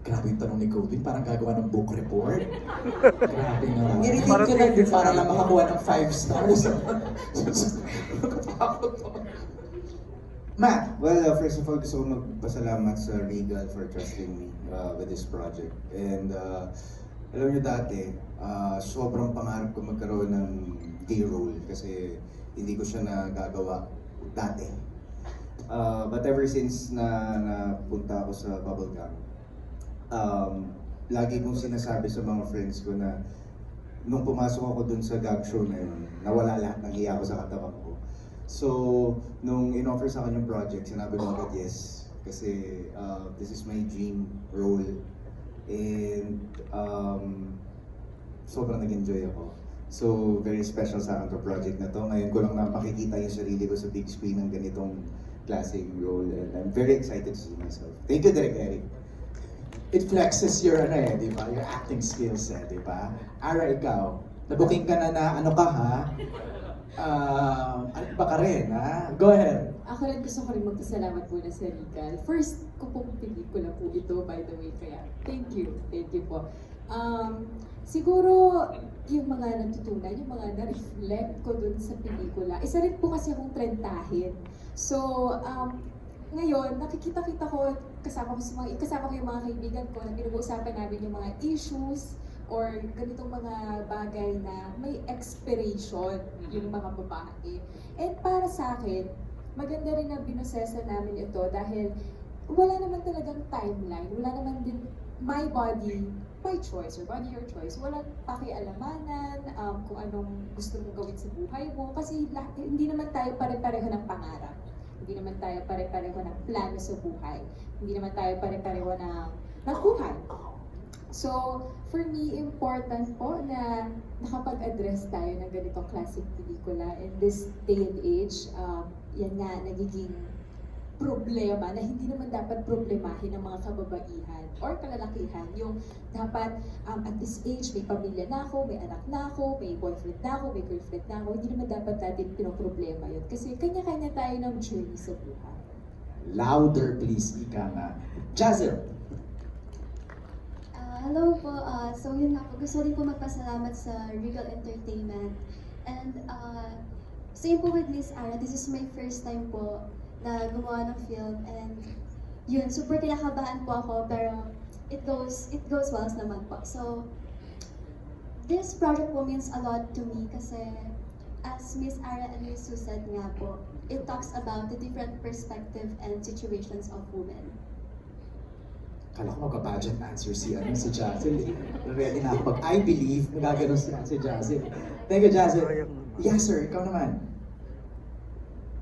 Grabe yung tanong ni Cody, parang gagawa ng book report. Grabe nga. Nirinig Parang ko lang din thesis para na lang ito. makakuha ng 5 stars. Nakatakot to. Matt, Well, first of all, gusto ko magpasalamat sa Regal for trusting me with this project. And alam niyo dati, sobrang pangarap ko magkaroon ng gay role kasi hindi ko siya nagagawa dati. But ever since na napunta ako sa Bubblegum, lagi kong sinasabi sa mga friends ko na nung pumasok ako dun sa gag show na yun, nawala lahat ng hiya ko sa katawan ko. So, nung in-offer sa akin yung project, sinabi ko agad yes. Kasi this is my dream role. And sobrang nag-enjoy ako. So, very special sa akin to project na to. Ngayon ko lang na makikita yung sarili ko sa big screen ng ganitong klaseng role. And I'm very excited to see myself. Thank you, Direk Eric. it flexes your ano eh, di ba? Your acting skills eh, di ba? Ara, ikaw, nabuking ka na ano ka ha? Ano ba ka rin ha? Go ahead. Ako rin gusto ko rin magpasalamat muna sa Regal. First ko pong pelikula po ito, by the way, kaya thank you po. Siguro, yung mga natutunan, yung mga na-reflect ko dun sa pelikula, isa rin po kasi akong trentahin. So, ngayon, nakikita-kita ko, kasama ko yung mga kaibigan ko na pinag-uusapan namin yung mga issues or ganitong mga bagay na may expiration yung mga babae. And para sa akin, maganda rin na binusesa namin ito dahil wala naman talagang timeline, wala naman din my body, my choice, or body your choice. Walang pakialamanan kung anong gusto mong gawin sa buhay mo kasi hindi naman tayo pare-pareho ng pangarap. Hindi naman tayo pare-pareho ng plano sa buhay. Hindi naman tayo pare-pareho ng buhay. So, for me, important po na nakapag-address tayo ng ganitong classic pelikula in this day and age. Yan nga, nagiging problema na hindi naman dapat problemahin ng mga kababaihan or kalalakihan. Yung dapat at this age, may pamilya na ako, may anak na ako, may boyfriend na ako, may girlfriend na ako. Hindi naman dapat natin pinoproblema yun. Kasi kanya-kanya tayo ng journey sa buhay. Louder please, ika nga. Jazel. Hello po. So yun nga po, gusto rin po magpasalamat sa Regal Entertainment. And same po with Miss Ara, this is my first time po na gumawa ng film. And yun, super kinakabahan po ako, pero it goes well naman po. So this project po means a lot to me kasi as Miss Ara and Miss Sue said nga po, it talks about the different perspective and situations of women. Kala ko magpa-pageant answer si Jazel. Ready na ako I believe, nagagano si Jazel. Thank you, Jazel. Yes, sir. Ikaw naman.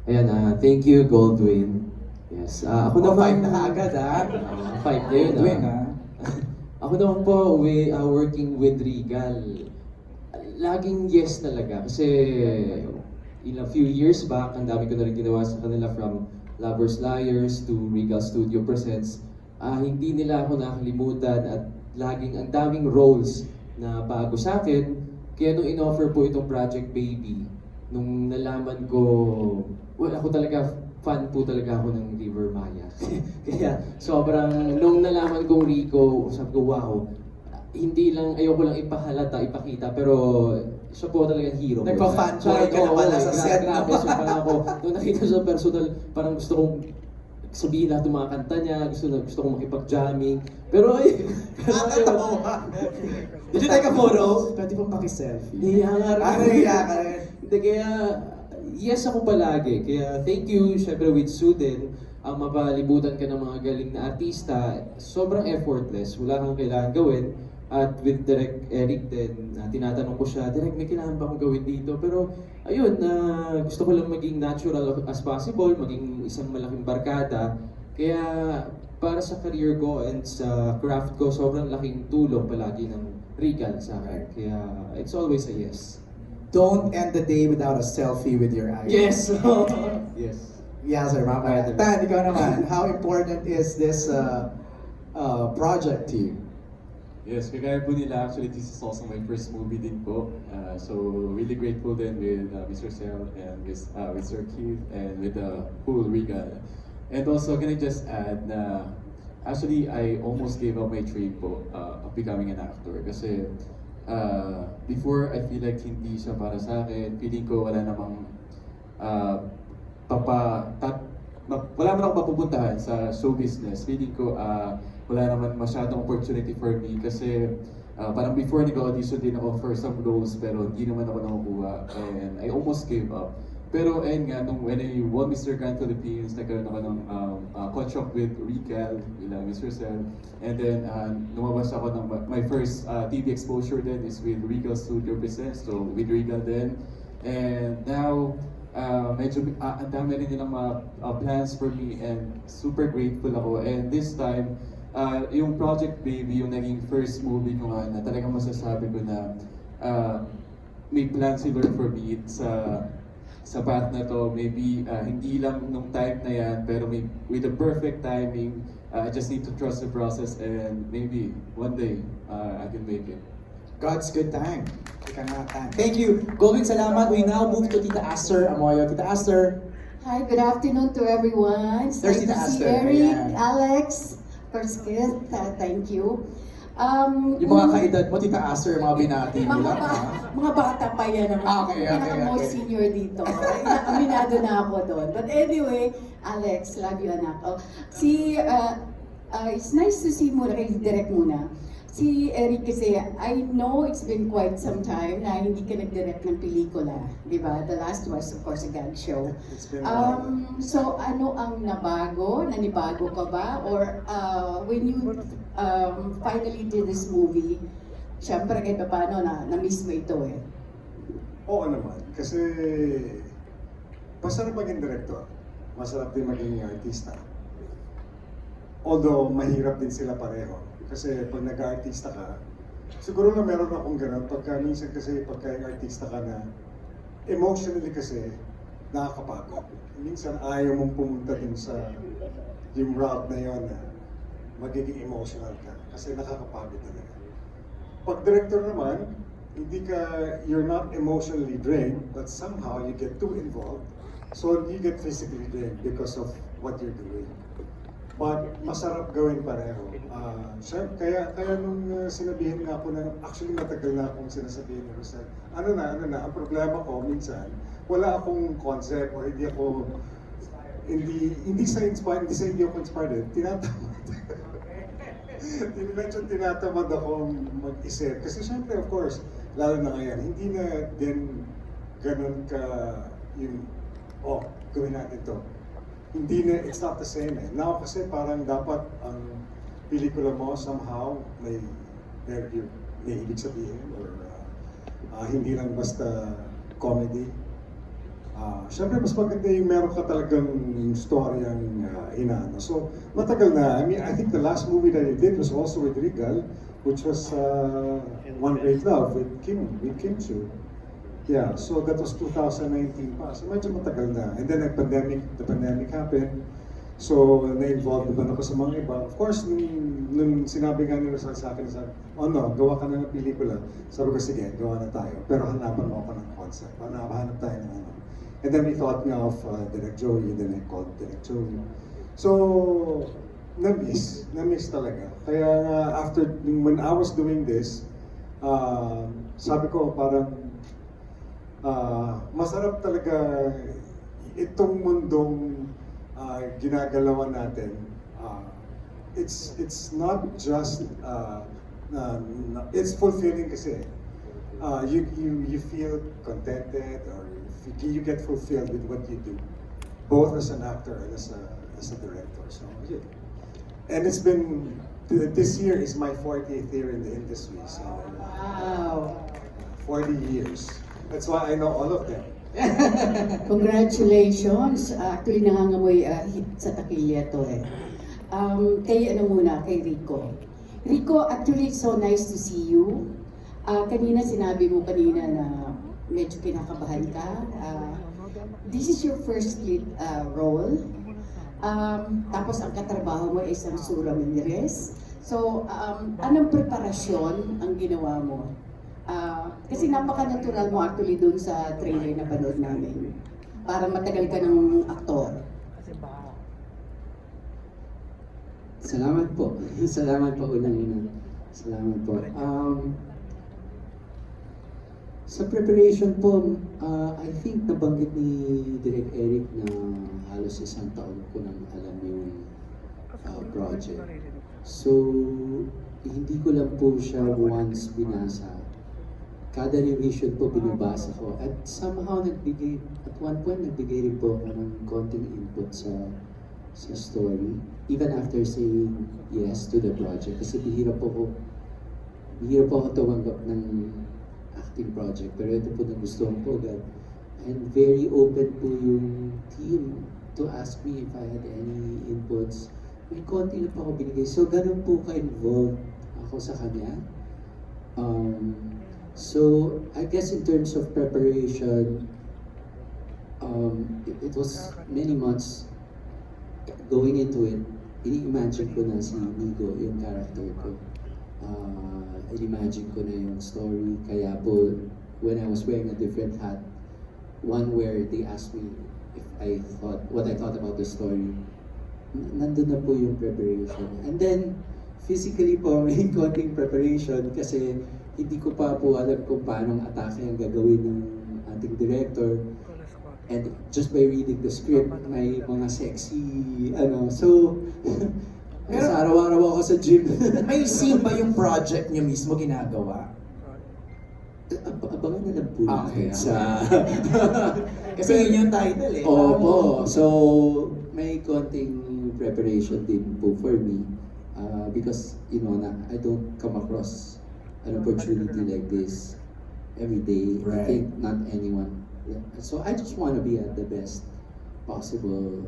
Ayan, thank you, Goldwyn. Yes, ako Five naman... na kaagad, ha? 5 na yun, Goldwyn, ha? Ako naman po, working with Regal. Laging yes talaga. Kasi in a few years back, ang dami ko na rin ginawa sa kanila from Lovers Liars to Regal Studio Presents. Hindi nila ako nakalimutan at laging ang daming roles na bago sa akin. Kaya nung in-offer po itong Project Baby, nung nalaman ko, well, ako talaga, fan po talaga ako ng River Maya. Kaya sobrang, nung nalaman kong Rico, sabi ko, wow, hindi lang, ayoko lang ipakita, pero siya po talaga hero. Nagpa-fanboy ka na pala sa set, no? Grabe, so parang ako, nung nakita sa personal, parang gusto kong sabihin lahat ng mga kanta niya, gusto kong makipag-jamming. Pero ay, Did you take a photo? Pwede pong paki-selfie. nahiya nga rin. Nahiya ka rin. Hindi, kaya yes ako palagi. Kaya thank you, syempre with Sue din, ang mapalibutan ka ng mga galing na artista, sobrang effortless, wala kang kailangan gawin. At with Direk Eric din, tinatanong ko siya, Direk, may kailangan ba akong gawin dito? Pero ayun, gusto ko lang maging natural as possible, maging isang malaking barkada. Kaya para sa career ko and sa craft ko, sobrang laking tulong palagi ng Regal sa akin. Kaya it's always a yes. Don't end the day without a selfie with your idol. Yes! Yes. Yeah, sir. Mamaya. Tan, ikaw naman. How important is this project to you? Yes, kagaya po nila, actually this is also my first movie din po. So really grateful din with Mr. Sel and with Sir Keith and with the whole Regal. And also, can I just add na actually, I almost gave up my dream po of becoming an actor. Kasi before, I feel like hindi siya para sa akin. Feeling ko wala namang wala man akong mapupuntahan sa show business. Feeling ko wala naman masyadong opportunity for me kasi parang before nag-audition din ako for some roles pero hindi naman ako nakukuha and I almost gave up. Pero ayun nga, when I won Mr. Grand Philippines, nagkaroon ako ng contract with Regal, Mr. Cel. And then lumabas ako ng my first TV exposure then is with Regal Studio Presents, so with Regal then. And now, medyo ang dami rin nilang mga plans for me and super grateful ako. And this time, yung Project Baby, yung naging first movie ko nga na talagang masasabi ko na may plan si Lord for me sa path na to. Maybe hindi lang nung time na yan, pero with the perfect timing, I just need to trust the process and maybe one day I can make it. God's good time. Ika nga time. Thank you. Golden salamat. We now move to Tita Aster Amoyo. Tita Aster. Hi, good afternoon to everyone. It's There's nice to Tita see Aster. Eric, Ayan. Alex, Perskit, thank you. Yung mga kaedad mo, Tita Aster, mga binati mo lang. mga bata pa yan naman. Okay. Most senior dito. Aminado na ako doon. But anyway, Alex, love you anak. It's nice to see mo, kay Direk muna. Si Eric kasi, I know it's been quite some time na hindi ka nag-direct ng pelikula. Di ba? The last was, of course, a gag show. It's been a while. So, ano ang nabago? Nanibago ka ba? Or when you finally did this movie, syempre kahit paano na-miss mo ito eh. Oo naman, kasi masarap maging director, masarap din maging artista. Although mahirap din sila pareho, kasi pag nag-artista ka, siguro na meron akong ganun, minsan kasi pagka artista ka na, emotionally kasi, nakakapagod. Minsan ayaw mong pumunta din sa yung route na yun na magiging emotional ka, kasi nakakapagod talaga. Pag director naman, you're not emotionally drained, but somehow you get too involved, so you get physically drained because of what you're doing. But masarap gawin pareho. Kaya nung sinabihin nga ako na, actually matagal na akong sinasabihin ni Rosel, ano na, ang problema ko minsan, wala akong concept or hindi ako hindi ako inspired, tinatamad. Medyo tinatamad ako mag-isip. Kasi syempre, of course, lalo na ngayon, hindi na din ganun ka yung, gawin natin to. Hindi na, it's not the same eh. Now kasi parang dapat ang pelikula mo somehow may ibig sabihin or hindi lang basta comedy. Siyempre, mas maganda yung meron ka talagang story ang inaano. So, matagal na. I mean, I think the last movie that I did was also with Regal, which was One Great Love with Kim Chu. Yeah, so that was 2019 pa. So, medyo matagal na. And then, the pandemic happened. So, na-involved naman ako sa mga iba. Of course, nung sinabi nga nila sa akin, gawa ka na ng pelikula. Sabi ko, sige, gawa na tayo. Pero hanapan mo ako ng concept. Hanap tayo ng ano. And then we thought nga of Direk Joey, then I called Direk Joey. So, na-miss talaga. Kaya nga, when I was doing this, sabi ko parang, masarap talaga itong mundong ginagalawan natin. It's not just, it's fulfilling kasi. You feel contented or you get fulfilled with what you do, both as an actor and as a director. So, yeah. And it's been, this year is my 40th year in the industry. So, Wow! 40 years. That's why I know all of them. Congratulations! Actually, nangangamoy hit sa takilya to eh. Kay Rico. Rico, actually, it's so nice to see you. Kanina sinabi mo na medyo kinakabahan ka. This is your first lead role. Tapos ang katrabaho mo ay isang Sura Ramirez. So, anong preparasyon ang ginawa mo? Kasi napaka-natural mo actually dun sa trailer na panood namin. Parang matagal ka ng aktor. Salamat po. Salamat po unang-una. Salamat po. Sa preparation po, I think nabanggit ni Direk Eric na halos 1 taon ko nang alam yung project. So, hindi ko lang po siya once binasa. Kada revision po binabasa ko. At somehow at one point nagbigay rin po ako ng konting input sa story. Even after saying yes to the project. Kasi bihira po ako tumanggap ng acting project. Pero ito po nagustuhan ko agad. And very open po yung team to ask me if I had any inputs. May konti lang po ako binigay. So, ganun po ka-involved ako sa kanya. So, I guess in terms of preparation, it was many months going into it. Ini-imagine ko na si Nigo, yung character ko. In-imagine ko na yung story. Kaya po, when I was wearing a different hat, one where they asked me if what I thought about the story, nandun na po yung preparation. And then, physically po, may konting preparation kasi hindi ko pa po alam kung paano atake ang gagawin ng ating director. And just by reading the script, may mga sexy, so, Pero- sa araw-araw ako sa gym. May scene ba yung project niyo mismo ginagawa? Abangan na lang po natin Okay. sa... Kasi yun yung title eh. Opo. So, may konting preparation din po for me. Because, I don't come across an opportunity like this every day. I Right. think not anyone. So, I just want to be at the best possible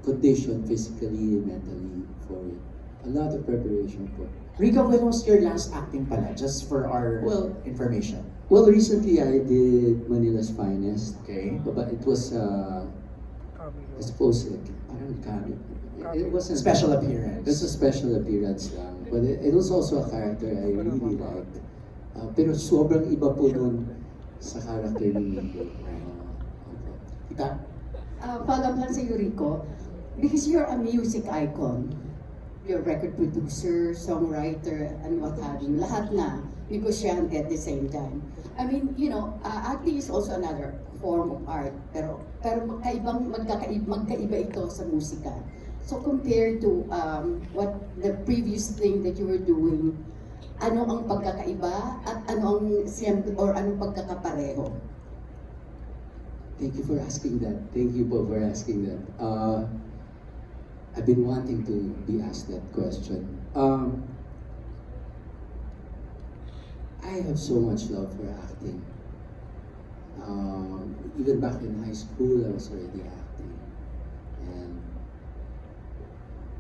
condition, physically and mentally, for it. A lot of preparation po. Rico, when was your last acting pala? Just for our Well- information. Well, recently I did Manila's Finest. Okay. But it was, I suppose, like, parang cameo. It wasn't Special appearance. It's a special appearance lang. But it was also a character I really liked. Pero sobrang iba po nun sa character ni Nico. Kita? Follow up lang sa Rico, because you're a music icon. You're a record producer, songwriter, and what have you. Lahat na, negosyante at the same time. I mean, acting is also another form of art, pero magkaiba ito sa musika. So compared to what the previous thing that you were doing, ano ang pagkakaiba at ano ang anong pagkakapareho? Thank you for asking that. Thank you po for asking that. I've been wanting to be asked that question. I have so much love for acting. Even back in high school, I was already acting. And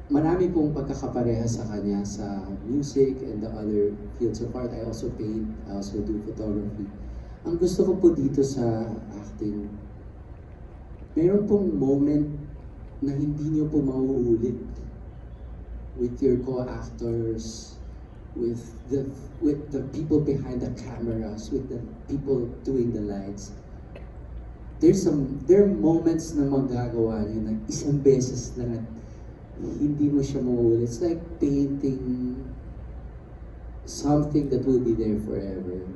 marami pong pagkakapareha sa kanya sa music and the other fields of art. I also paint, I also do photography. Ang gusto ko po dito sa acting, meron pong moment na hindi niyo po mauulit with your co-actors, with the people behind the cameras, with the people doing the lights. There are moments na magagawa niyo na isang beses lang at hindi mo siya mauulit. It's like painting something that will be there forever.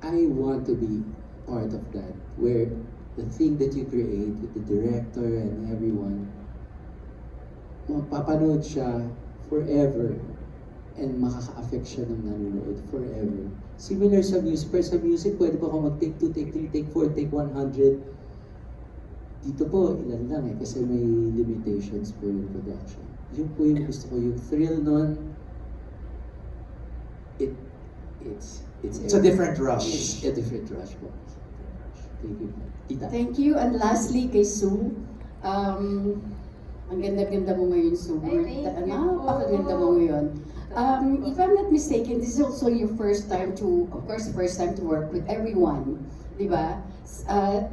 I want to be part of that, where the thing that you create with the director and everyone, mapapanood siya forever and makaka-affect siya ng nanonood forever. Similar sa music, pero sa music, pwede pa ako mag-take 2, take 3, take 4, take 100. Dito po, ilan lang kasi may limitations po yung production. Yun po yung gusto ko, yung thrill nun, it's a different rush. It's a different rush po. Thank you. Tita. Thank you. And lastly, kay Sue, ang ganda-ganda mo ngayon, Sue. Ay, thank you. Napakaganda mo ngayon. If I'm not mistaken, this is also your first time to work with everyone, di ba?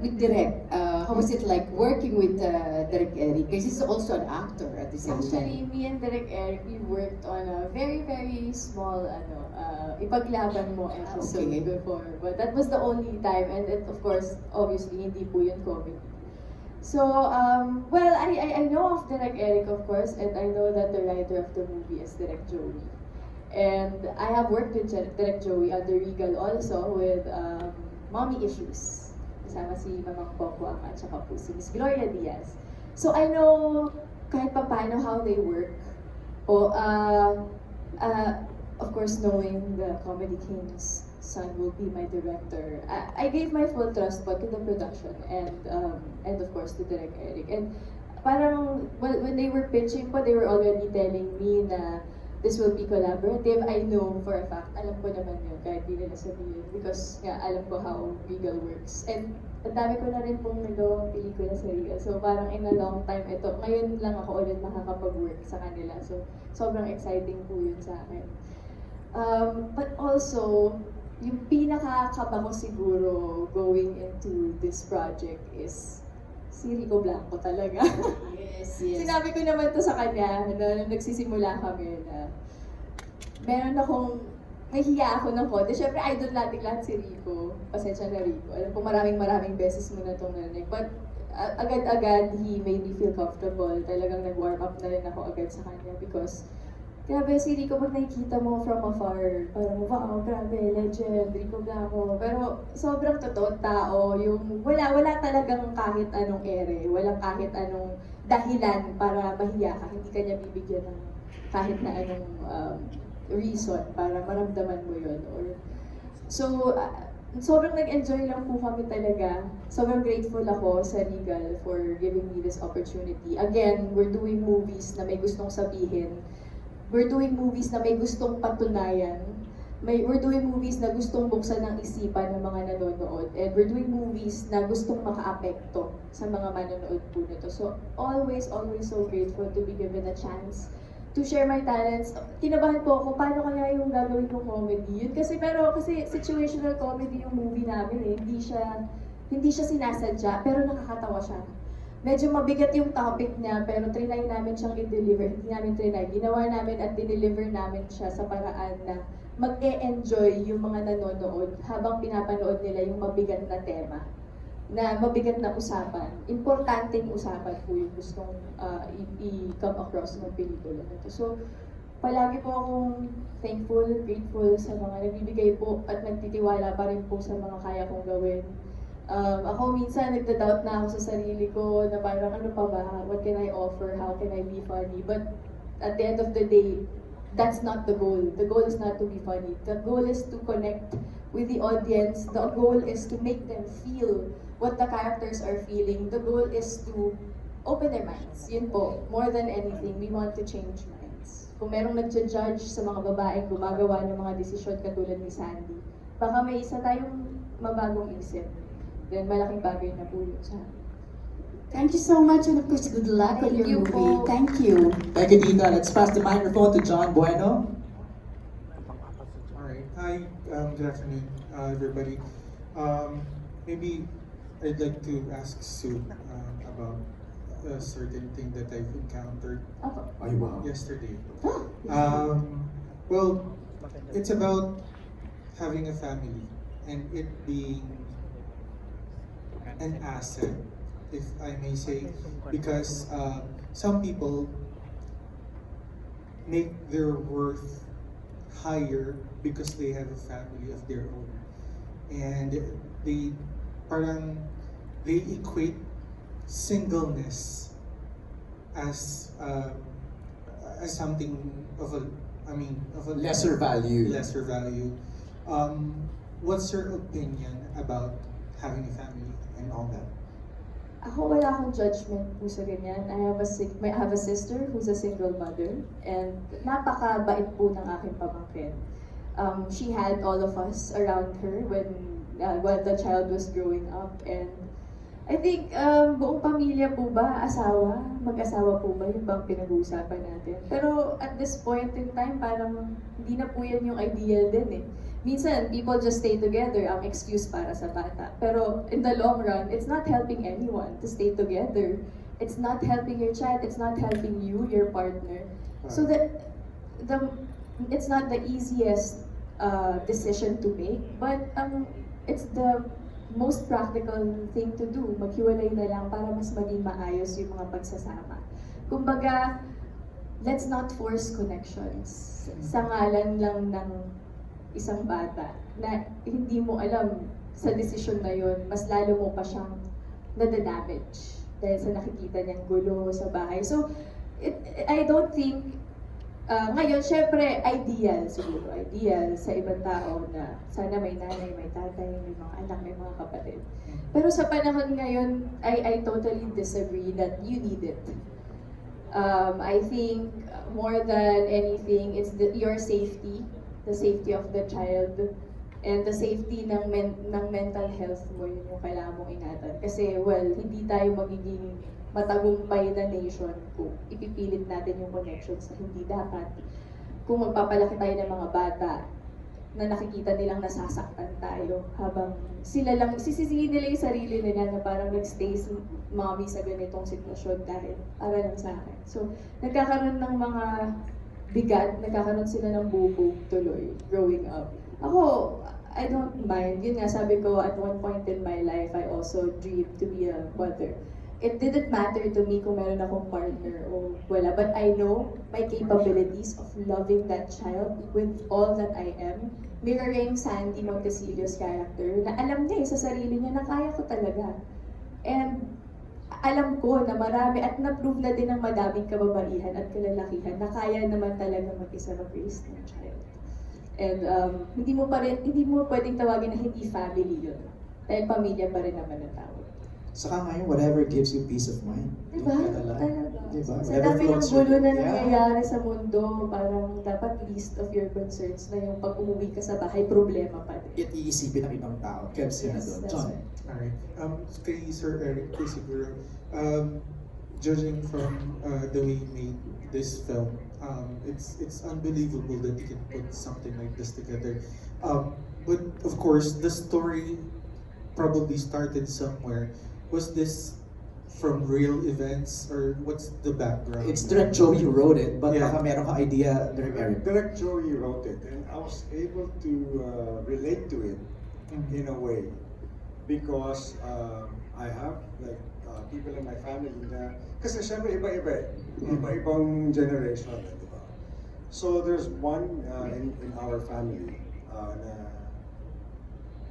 With Direk, how was it like working with Direk Eric? Because he's also an actor at the same Actually, time. me and Direk Eric, we worked on a very, very small, ipaglaban mo episode Okay. before. But that was the only time, and it, of course, obviously, hindi po yun comedy. So, well, I know of Direk Eric, of course, and I know that the writer of the movie is Direk Joey. And I have worked with Direk Joey under Regal also with Mommy Issues. Kasama si Mamang Pokwang at saka po si Miss Gloria Diaz. So I know kahit pa paano how they work. O, of course, knowing the Comedy King's son will be my director, I gave my full trust po to the production and of course to Direk Eric. And parang when they were pitching po, they were already telling me na this will be collaborative. I know for a fact, alam ko naman yun kahit di nila sabihin because nga alam ko how Regal works. And ang dami ko na rin pong nagawang pelikula sa Regal. So parang in a long time ito, ngayon lang ako ulit makakapag-work sa kanila. So sobrang exciting po yun sa akin. But also, yung pinakakaba ko siguro going into this project is si Rico Blanco talaga. Yes, yes. Sinabi ko naman to sa kanya na nung nagsisimula kami na meron akong, nahihiya ako ng konti. Siyempre, idol natin lahat si Rico. Pasensya na Rico. Alam ko maraming beses mo na itong narinig. But agad-agad, he made me feel comfortable. Talagang nag-warm up na rin ako agad sa kanya because grabe si Rico, pag nakikita mo from afar, parang wow, grabe, legend, Rico Blanco. Pero sobrang totoong tao, yung wala talagang kahit anong ere, walang kahit anong dahilan para mahiya ka, hindi ka niya bibigyan ng kahit na anong reason para maramdaman mo yun. So, sobrang nag-enjoy lang po kami talaga. Sobrang grateful ako sa Regal for giving me this opportunity. Again, we're doing movies na may gustong sabihin. We're doing movies na may gustong patunayan. We're doing movies na gustong buksan ng isipan ng mga nanonood. And we're doing movies na gustong makaapekto sa mga manonood po nito. So, always so grateful to be given a chance to share my talents. Kinabahan po ako, paano kaya yung gagawin kong comedy? Yun kasi, kasi situational comedy yung movie namin eh. Hindi siya sinasadya, pero nakakatawa siya. Medyo mabigat yung topic niya, pero trinay namin siyang i-deliver. Hindi namin trinay. Ginawa namin at dineliver namin siya sa paraan na mag-e-enjoy yung mga nanonood habang pinapanood nila yung mabigat na tema. Na mabigat na usapan. Importanteng usapan po yung gustong i-come across ng pelikula na ito. So, palagi po akong thankful, grateful sa mga nagbibigay po at nagtitiwala pa rin po sa mga kaya kong gawin. Ako minsan nagda-doubt na ako sa sarili ko na parang ano pa ba, what can I offer, how can I be funny? But at the end of the day, that's not the goal. The goal is not to be funny. The goal is to connect with the audience. The goal is to make them feel what the characters are feeling. The goal is to open their minds. Yun po, more than anything, we want to change minds. Kung merong nagja-judge sa mga babaeng gumagawa ng mga desisyon katulad ni Sandy, baka may isa tayong mabagong isip. Then malaking bagay na po yun sa akin. Thank you so much, and of course, good luck on Thank your you movie. po. Thank you. Thank you, Dita. Let's pass the microphone to John Bueno. Alright, hi, good afternoon, everybody. Maybe I'd like to ask Sue about a certain thing that I've encountered Ako. Ay, wow. yesterday. Well, it's about having a family and it being an asset, if I may say, because some people make their worth higher because they have a family of their own, and they equate singleness as something of a Lesser value. lesser value. What's your opinion about having a family and all that? Ako wala akong judgment po sa ganyan. I have a sister who's a single mother and napakabait po ng aking pamangkin. She had all of us around her when the child was growing up, and I think buong pamilya po ba, mag-asawa po ba, yung bang pinag-uusapan natin. Pero at this point in time, parang hindi na po yan yung ideal din eh. Minsan, people just stay together, ang excuse para sa bata. Pero in the long run, it's not helping anyone to stay together. It's not helping your child, it's not helping you, your partner. So it's not the easiest decision to make, but it's the most practical thing to do. Maghiwalay na lang para mas maging maayos yung mga pagsasama. Kumbaga, let's not force connections sa ngalan lang ng isang bata na hindi mo alam sa desisyon na yun, mas lalo mo pa siyang nadadamage dahil sa nakikita niyang gulo sa bahay. So, I don't think, ngayon, syempre, ideal siguro, ideal sa ibang tao na sana may nanay, may tatay, may mga anak, may mga kapatid. Pero sa panahon ngayon, I totally disagree that you need it. I think more than anything, it's your safety, the safety of the child, and the safety ng mental health mo, yun yung kailangan mong ingatan. Kasi, well, hindi tayo magiging matagumpay na nation kung ipipilit natin yung connections na hindi dapat. Kung magpapalaki tayo ng mga bata na nakikita nilang nasasaktan tayo habang sila lang, sisisihin nila yung sarili nila na parang nagstay si mommy sa ganitong sitwasyon dahil para lang sa akin. So, nagkakaroon ng mga bigat, nagkakaroon sila ng bubog tuloy growing up. Ako, I don't mind. Yun nga, sabi ko, at one point in my life, I also dreamed to be a mother. It didn't matter to me kung meron akong partner o wala. But I know my capabilities of loving that child with all that I am, mirroring Sandy Montecillo's character, na alam niya sa sarili niya na kaya ko talaga. And alam ko na marami at na-prove na din ng madaming kababaihan at kalalakihan na kaya naman talaga mag-isa mag-raise ng child. And hindi mo pwedeng tawagin na hindi family yun. Dahil pamilya pa rin naman ang tawag. Saka ngayon, whatever gives you peace of mind. Diba? Yung kadala. Talaga. Diba? Sa Whatever dami ng floats your gulo na boat. Yeah. nangyayari sa mundo, parang dapat least of your concerns na yung pag umuwi ka sa bahay, problema pa din. At iisipin ng ibang tao. Kebs yun na Yes, doon. that's John. right. Alright. Kay Sir Eric, kay siguro, judging from the way you made this film, it's unbelievable that you can put something like this together. But of course, the story probably started somewhere. Was this from real events or what's the background? It's Direct Joey who wrote it, but Yeah. baka meron ka idea, Direct Eric. Direct Joey wrote it, and I was able to relate to it in a way because I have like people in my family na kasi syempre iba-iba iba-ibang generation, di ba? So there's one in our family na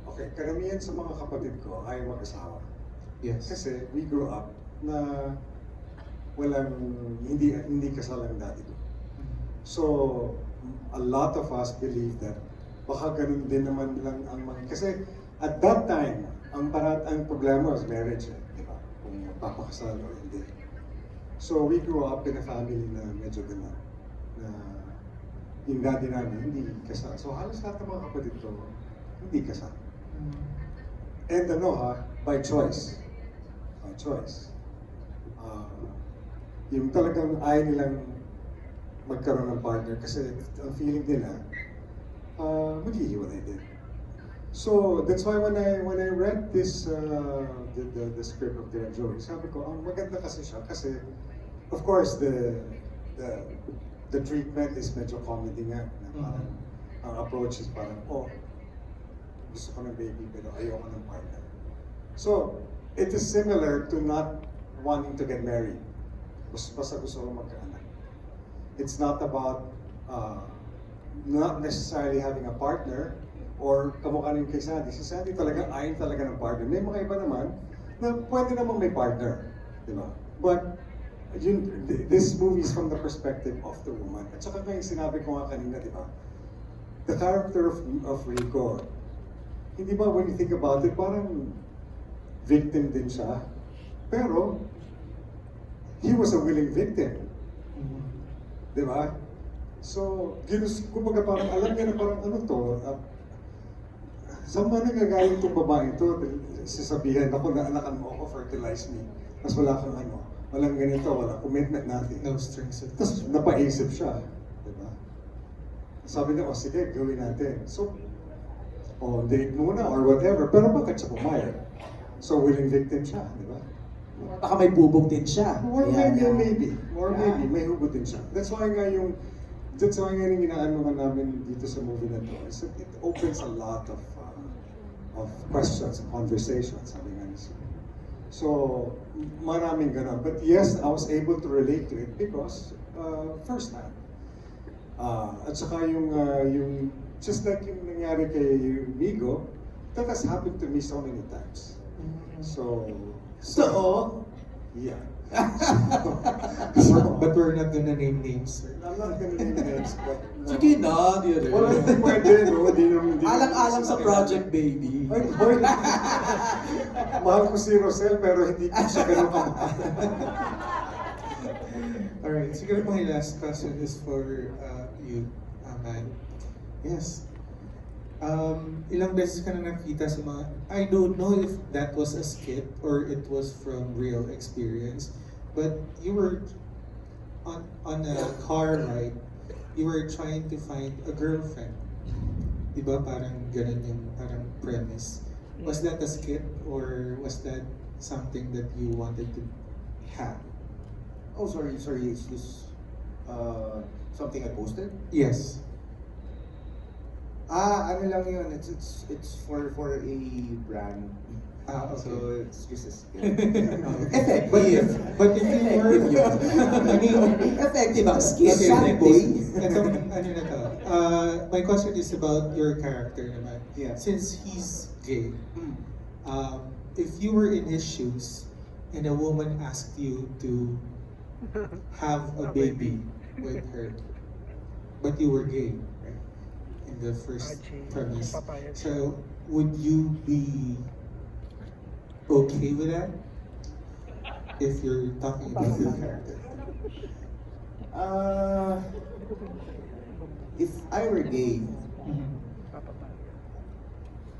okay, karamihan sa mga kapatid ko ay mag-asawa. Yes. Kasi we grew up na walang hindi kasal ang daddy ko. So a lot of us believe that baka ganun din naman lang ang mga kasi at that time ang problema was marriage, di ba? Kung magpapakasal o hindi. So we grew up in a family na medyo ganun na yung daddy namin hindi kasal. So halos lahat ng mga kapatid ko hindi kasal. And by choice. By choice. Yung talagang ayaw nilang magkaroon ng partner kasi ang feeling nila, maghihiwalay din. So that's why when I read this the script of Direct Joey, sabi ko, ang maganda kasi siya kasi of course the treatment is medyo comedy nga. Na parang, ang approach is parang, gusto ko ng baby pero ayoko ng partner. So, it is similar to not wanting to get married. Basta gusto ko magkaanak. It's not about not necessarily having a partner or kamukha rin kay Sandy. Si Sandy talaga ayaw talaga ng partner. May mga iba naman na pwede namang may partner. Di ba? But this movie is from the perspective of the woman. At saka yung sinabi ko nga kanina, di ba? The character of Rico, hindi ba when you think about it, parang victim din siya. Pero, he was a willing victim. Di ba? So, kumbaga parang alam niya na parang ano to, saan ba nagagaling itong babae ito? Sasabihin ako na anakan mo ako, fertilize me. Tapos wala kang walang ganito, walang commitment, nothing. No strings attached. Tapos napaisip siya. Di ba? Sabi niya, sige, gawin natin. So, date muna or whatever. Pero bakit siya pumayag? So, willing victim siya, di ba? Baka may bubog din siya. Or maybe. Or Yeah. maybe, may hugot din siya. That's why nga yung inaano nga namin dito sa movie na to, is that it opens a lot of of questions and conversations. Sabi nga niya. So, maraming ganun. But yes, I was able to relate to it because first time. At saka yung just like yung nangyari kay Migo, that has happened to me so many times. So, yeah. But we're not gonna name names, sir. I'm not gonna name names, but Sige na, di rin. wala hindi pwede, no? Di Alang-alang sa project, baby. Ay, boy. Mahal ko si Rosel, pero hindi ko siya ganun kamahal. Alright, siguro my last question is for you, man. Yes. Ilang beses ka na nakita sa mga, I don't know if that was a skit or it was from real experience, but you were on a car ride, you were trying to find a girlfriend. Diba parang ganun yung parang premise. Was that a skit or was that something that you wanted to have? Oh, sorry, is this something I posted? Yes. Ano lang yun, it's for a brand. Okay. So it's just a skit. Effective. But if you were, I mean, Effective ang skit. Okay, Sad boy. Itong, ano na to, my question is about your character naman. Yeah. Since he's gay, if you were in his shoes and a woman asked you to have a baby with her, but you were gay, right? In the first premise. So, would you be okay with that? If you're talking about your character. If I were gay,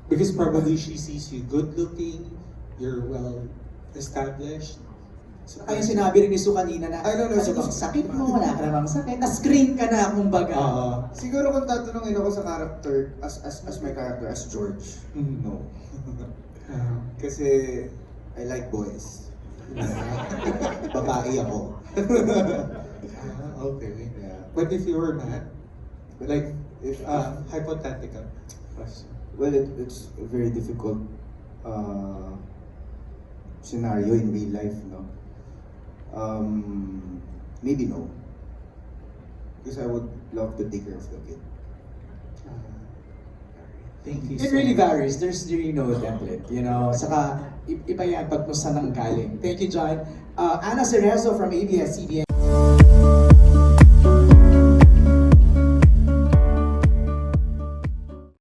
Because probably she sees you good looking, you're well established. So, Ay, sinabi rin ni Su kanina na, I don't know, ano bang sakit mo? Wala ka namang sakit. Na-screen ka na, kumbaga. siguro kung tatanungin ako sa character, as my character, as George, no. Kasi I like boys. Babae ako. Okay. Yeah. But if you were mad, like, If hypothetical question. well, it's a very difficult scenario in real life, no? Maybe no. Because I would love to take care of the kid. Thank you It so really much. varies. There's really no template, you know. Saka, iba yan pag kung saan ang galing. Thank you, John. Ana Cerezo from ABS-CBN.